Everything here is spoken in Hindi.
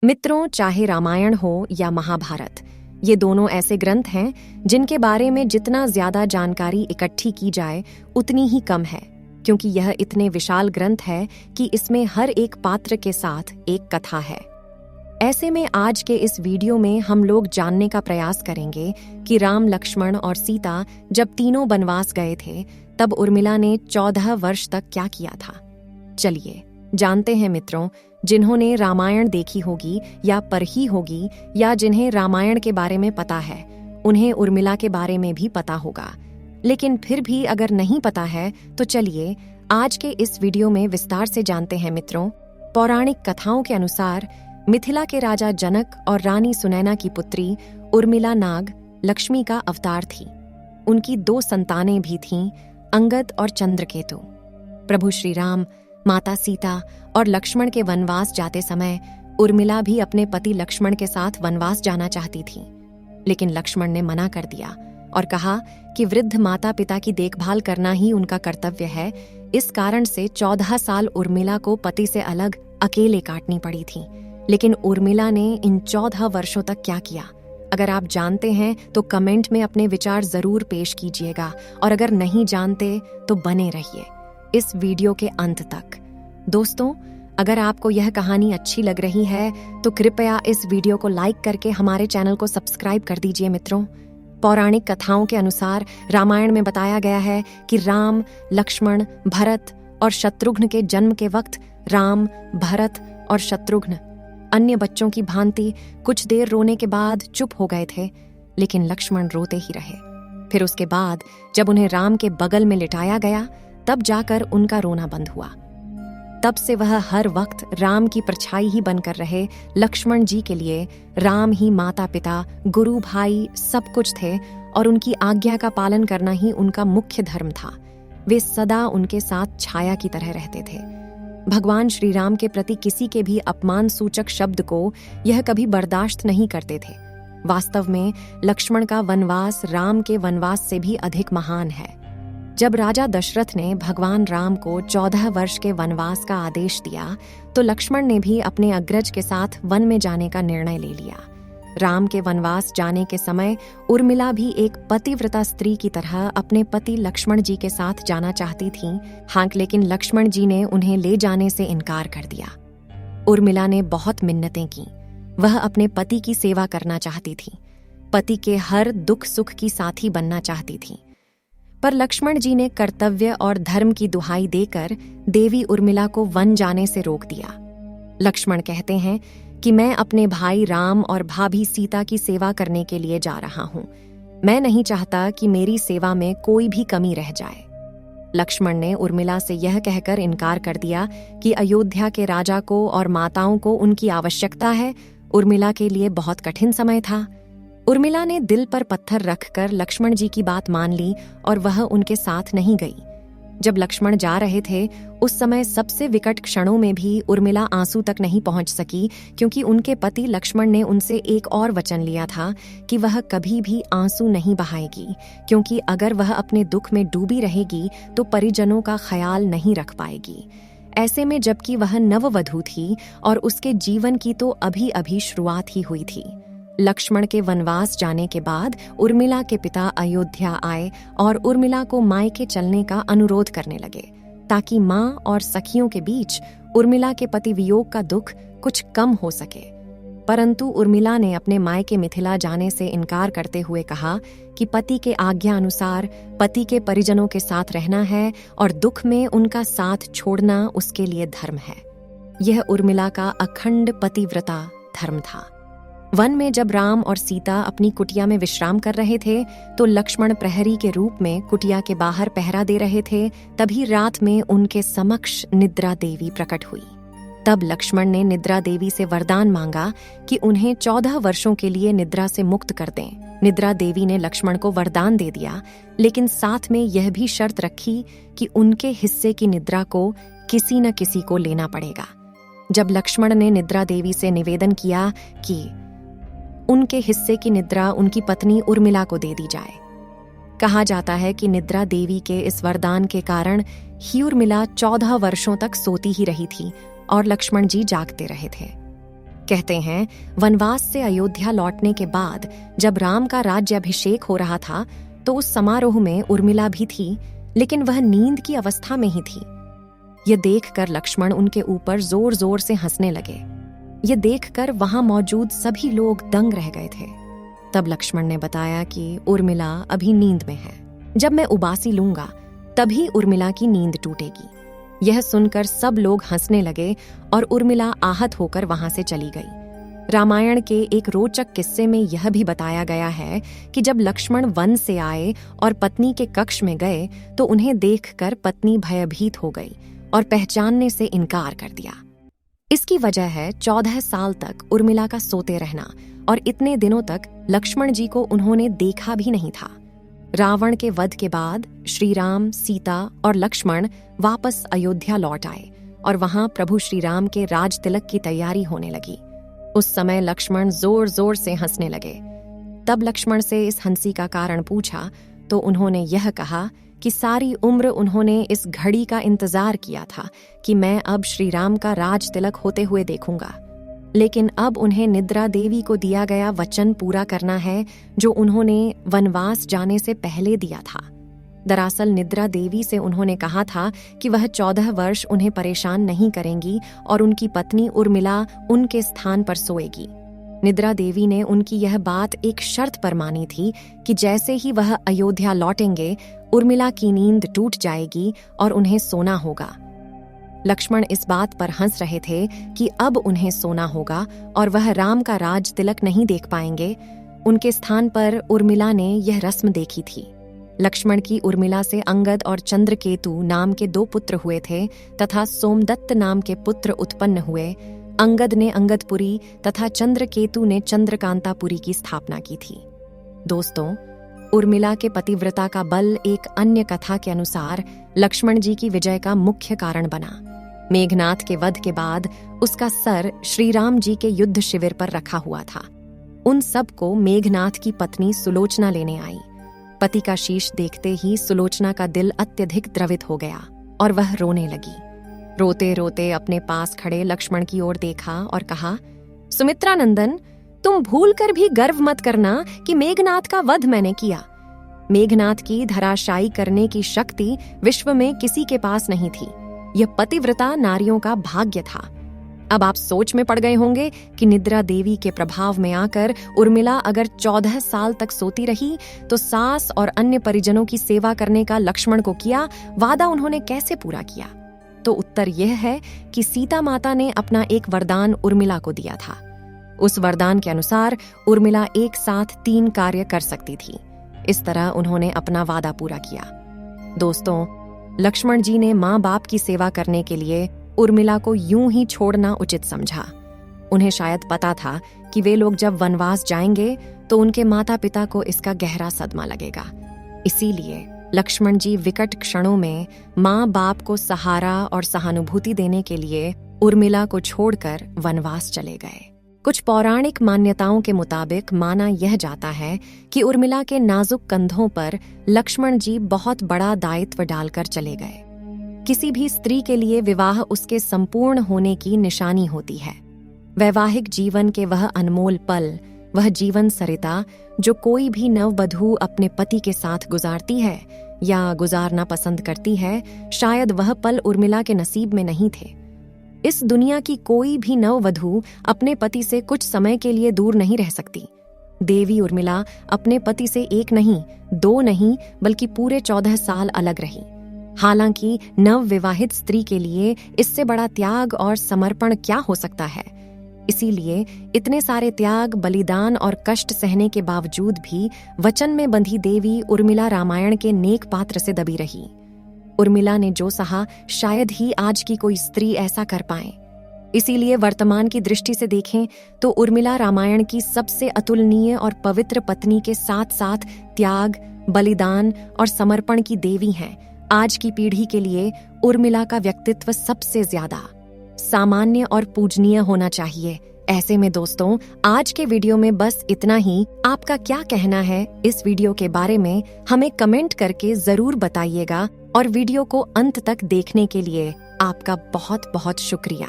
मित्रों, चाहे रामायण हो या महाभारत, ये दोनों ऐसे ग्रंथ हैं जिनके बारे में जितना ज्यादा जानकारी इकट्ठी की जाए उतनी ही कम है, क्योंकि यह इतने विशाल ग्रंथ है कि इसमें हर एक पात्र के साथ एक कथा है। ऐसे में आज के इस वीडियो में हम लोग जानने का प्रयास करेंगे कि राम, लक्ष्मण और सीता जब तीनों वनवास गए थे तब उर्मिला ने 14 वर्ष तक क्या किया था। चलिए जानते हैं मित्रों, जिन्होंने रामायण देखी होगी या पढ़ी होगी या जिन्हें रामायण के बारे में पता है उन्हें उर्मिला के बारे में भी पता होगा, लेकिन फिर भी अगर नहीं पता है तो चलिए आज के इस वीडियो में विस्तार से जानते हैं। मित्रों, पौराणिक कथाओं के अनुसार मिथिला के राजा जनक और रानी सुनैना की पुत्री उर्मिला नाग लक्ष्मी का अवतार थी। उनकी 2 संतानें भी थीं, अंगद और चंद्रकेतु। प्रभु श्री राम, माता सीता और लक्ष्मण के वनवास जाते समय उर्मिला भी अपने पति लक्ष्मण के साथ वनवास जाना चाहती थी, लेकिन लक्ष्मण ने मना कर दिया और कहा कि वृद्ध माता पिता की देखभाल करना ही उनका कर्तव्य है। इस कारण से 14 साल उर्मिला को पति से अलग अकेले काटनी पड़ी थी। लेकिन उर्मिला ने इन 14 वर्षों तक क्या किया? अगर आप जानते हैं तो कमेंट में अपने विचार जरूर पेश कीजिएगा, और अगर नहीं जानते तो बने रहिए इस वीडियो के अंत तक। दोस्तों, अगर आपको यह कहानी अच्छी लग रही है तो कृपया इस वीडियो को लाइक करके हमारे चैनल को सब्सक्राइब कर दीजिए। मित्रों, पौराणिक कथाओं के अनुसार रामायण में बताया गया है कि राम, लक्ष्मण, भरत और शत्रुघ्न के जन्म के वक्त राम, भरत और शत्रुघ्न अन्य बच्चों की भांति कुछ देर रोने के बाद चुप हो गए थे, लेकिन लक्ष्मण रोते ही रहे। फिर उसके बाद जब उन्हें राम के बगल में लिटाया गया तब जाकर उनका रोना बंद हुआ। तब से वह हर वक्त राम की परछाई ही बनकर रहे। लक्ष्मण जी के लिए राम ही माता पिता, गुरु, भाई सब कुछ थे और उनकी आज्ञा का पालन करना ही उनका मुख्य धर्म था। वे सदा उनके साथ छाया की तरह रहते थे। भगवान श्री राम के प्रति किसी के भी अपमान सूचक शब्द को यह कभी बर्दाश्त नहीं करते थे। वास्तव में लक्ष्मण का वनवास राम के वनवास से भी अधिक महान है। जब राजा दशरथ ने भगवान राम को 14 वर्ष के वनवास का आदेश दिया तो लक्ष्मण ने भी अपने अग्रज के साथ वन में जाने का निर्णय ले लिया। राम के वनवास जाने के समय उर्मिला भी एक पतिव्रता स्त्री की तरह अपने पति लक्ष्मण जी के साथ जाना चाहती थी। हाँ, लेकिन लक्ष्मण जी ने उन्हें ले जाने से इनकार कर दिया। उर्मिला ने बहुत मिन्नतें की। वह अपने पति की सेवा करना चाहती थी, पति के हर दुख सुख की साथी बनना चाहती थी। पर लक्ष्मण जी ने कर्तव्य और धर्म की दुहाई देकर देवी उर्मिला को वन जाने से रोक दिया। लक्ष्मण कहते हैं कि मैं अपने भाई राम और भाभी सीता की सेवा करने के लिए जा रहा हूं। मैं नहीं चाहता कि मेरी सेवा में कोई भी कमी रह जाए। लक्ष्मण ने उर्मिला से यह कहकर इनकार कर दिया कि अयोध्या के राजा को और माताओं को उनकी आवश्यकता है। उर्मिला के लिए बहुत कठिन समय था। उर्मिला ने दिल पर पत्थर रखकर लक्ष्मण जी की बात मान ली और वह उनके साथ नहीं गई। जब लक्ष्मण जा रहे थे उस समय सबसे विकट क्षणों में भी उर्मिला आंसू तक नहीं पहुंच सकी, क्योंकि उनके पति लक्ष्मण ने उनसे एक और वचन लिया था कि वह कभी भी आंसू नहीं बहाएगी, क्योंकि अगर वह अपने दुख में डूबी रहेगी तो परिजनों का ख्याल नहीं रख पाएगी। ऐसे में जबकि वह नववधू थी और उसके जीवन की तो अभी अभी शुरुआत ही हुई थी। लक्ष्मण के वनवास जाने के बाद उर्मिला के पिता अयोध्या आए और उर्मिला को मायके चलने का अनुरोध करने लगे, ताकि मां और सखियों के बीच उर्मिला के पति वियोग का दुख कुछ कम हो सके। परंतु उर्मिला ने अपने मायके मिथिला जाने से इनकार करते हुए कहा कि पति के आज्ञा अनुसार पति के परिजनों के साथ रहना है और दुख में उनका साथ छोड़ना उसके लिए धर्म है। यह उर्मिला का अखंड पतिव्रता धर्म था। वन में जब राम और सीता अपनी कुटिया में विश्राम कर रहे थे तो लक्ष्मण प्रहरी के रूप में कुटिया के बाहर पहरा दे रहे थे। तभी रात में उनके समक्ष निद्रा देवी प्रकट हुई। तब लक्ष्मण ने निद्रा देवी से वरदान मांगा कि उन्हें 14 वर्षों के लिए निद्रा से मुक्त कर दें। निद्रा देवी ने लक्ष्मण को वरदान दे दिया, लेकिन साथ में यह भी शर्त रखी कि उनके हिस्से की निद्रा को किसी न किसी को लेना पड़ेगा। जब लक्ष्मण ने निद्रा देवी से निवेदन किया कि उनके हिस्से की निद्रा उनकी पत्नी उर्मिला को दे दी जाए, कहा जाता है कि निद्रा देवी के इस वरदान के कारण ही उर्मिला 14 वर्षों तक सोती ही रही थी और लक्ष्मण जी जागते रहे थे। कहते हैं, वनवास से अयोध्या लौटने के बाद जब राम का राज्याभिषेक हो रहा था तो उस समारोह में उर्मिला भी थी, लेकिन वह नींद की अवस्था में ही थी। यह देखकर लक्ष्मण उनके ऊपर जोर जोर से हंसने लगे। यह देखकर वहां मौजूद सभी लोग दंग रह गए थे। तब लक्ष्मण ने बताया कि उर्मिला अभी नींद में है। जब मैं उबासी लूंगा तभी उर्मिला की नींद टूटेगी। यह सुनकर सब लोग हंसने लगे और उर्मिला आहत होकर वहां से चली गई। रामायण के एक रोचक किस्से में यह भी बताया गया है कि जब लक्ष्मण वन से आए और पत्नी के कक्ष में गए तो उन्हें देखकर पत्नी भयभीत हो गई और पहचानने से इनकार कर दिया। इसकी वजह है 14 साल तक उर्मिला का सोते रहना, और इतने दिनों तक लक्ष्मण जी को उन्होंने देखा भी नहीं था। रावण के वध के बाद श्री राम, सीता और लक्ष्मण वापस अयोध्या लौट आए और वहां प्रभु श्री राम के राज तिलक की तैयारी होने लगी। उस समय लक्ष्मण जोर जोर से हंसने लगे। तब लक्ष्मण से इस हंसी का कारण पूछा तो उन्होंने यह कहा कि सारी उम्र उन्होंने इस घड़ी का इंतजार किया था कि मैं अब श्री राम का राज तिलक होते हुए देखूंगा, लेकिन अब उन्हें निद्रा देवी को दिया गया वचन पूरा करना है जो उन्होंने वनवास जाने से पहले दिया था। दरअसल निद्रा देवी से उन्होंने कहा था कि वह 14 वर्ष उन्हें परेशान नहीं करेंगी और उनकी पत्नी उर्मिला उनके स्थान पर सोएगी। निद्रा देवी ने उनकी यह बात एक शर्त पर मानी थी कि जैसे ही वह अयोध्या लौटेंगे उर्मिला की नींद टूट जाएगी और उन्हें सोना होगा। लक्ष्मण इस बात पर हंस रहे थे कि अब उन्हें सोना होगा और वह राम का राज तिलक नहीं देख पाएंगे। उनके स्थान पर उर्मिला ने यह रस्म देखी थी। लक्ष्मण की उर्मिला से अंगद और चंद्रकेतु नाम के 2 पुत्र हुए थे तथा सोमदत्त नाम के पुत्र उत्पन्न हुए। अंगद ने अंगदपुरी तथा चंद्रकेतु ने चंद्रकांतापुरी की स्थापना की थी। दोस्तों, उर्मिला के पतिव्रता का बल एक अन्य कथा के अनुसार लक्ष्मण जी की विजय का मुख्य कारण बना। मेघनाथ के वध के बाद उसका सर श्री राम जी के युद्ध शिविर पर रखा हुआ था। उन सब को मेघनाथ की पत्नी सुलोचना लेने आई। पति का शीश देखते ही सुलोचना का दिल अत्यधिक द्रवित हो गया और वह रोने लगी। रोते रोते अपने पास खड़े लक्ष्मण की ओर देखा और कहा, सुमित्रा नंदन, तुम भूल कर भी गर्व मत करना कि मेघनाथ का वध मैंने किया। मेघनाथ की धराशायी करने की शक्ति विश्व में किसी के पास नहीं थी। यह पतिव्रता नारियों का भाग्य था। अब आप सोच में पड़ गए होंगे कि निद्रा देवी के प्रभाव में आकर उर्मिला अगर 14 साल तक सोती रही तो सास और अन्य परिजनों की सेवा करने का लक्ष्मण को किया वादा उन्होंने कैसे पूरा किया? तो उत्तर यह है कि सीता माता ने अपना एक वरदान उर्मिला को दिया था। उस वरदान के अनुसार उर्मिला एक साथ 3 कार्य कर सकती थी। इस तरह उन्होंने अपना वादा पूरा किया। दोस्तों, लक्ष्मण जी ने माँ बाप की सेवा करने के लिए उर्मिला को यूं ही छोड़ना उचित समझा। उन्हें शायद पता था कि वे लोग जब वनवास जाएंगे तो उनके माता पिता को इसका गहरा सदमा लगेगा। इसीलिए लक्ष्मण जी विकट क्षणों में माँ बाप को सहारा और सहानुभूति देने के लिए उर्मिला को छोड़कर वनवास चले गए। कुछ पौराणिक मान्यताओं के मुताबिक माना यह जाता है कि उर्मिला के नाजुक कंधों पर लक्ष्मण जी बहुत बड़ा दायित्व डालकर चले गए। किसी भी स्त्री के लिए विवाह उसके संपूर्ण होने की निशानी होती है। वैवाहिक जीवन के वह अनमोल पल, वह जीवन सरिता जो कोई भी नववधू अपने पति के साथ गुजारती है या गुजारना पसंद करती है, शायद वह पल उर्मिला के नसीब में नहीं थे। इस दुनिया की कोई भी नववधू अपने पति से कुछ समय के लिए दूर नहीं रह सकती। देवी उर्मिला अपने पति से 1 नहीं, 2 नहीं, बल्कि पूरे 14 साल अलग रही। हालांकि नवविवाहित स्त्री के लिए इससे बड़ा त्याग और समर्पण क्या हो सकता है। इसीलिए इतने सारे त्याग, बलिदान और कष्ट सहने के बावजूद भी वचन में बंधी देवी उर्मिला रामायण के नेक पात्र से दबी रही। उर्मिला ने जो सहा शायद ही आज की कोई स्त्री ऐसा कर पाए। इसीलिए वर्तमान की दृष्टि से देखें तो उर्मिला रामायण की सबसे अतुलनीय और पवित्र पत्नी के साथ साथ त्याग, बलिदान और समर्पण की देवी हैं। आज की पीढ़ी के लिए उर्मिला का व्यक्तित्व सबसे ज्यादा सामान्य और पूजनीय होना चाहिए। ऐसे में दोस्तों, आज के वीडियो में बस इतना ही। आपका क्या कहना है इस वीडियो के बारे में हमें कमेंट करके जरूर बताइएगा और वीडियो को अंत तक देखने के लिए आपका बहुत बहुत शुक्रिया।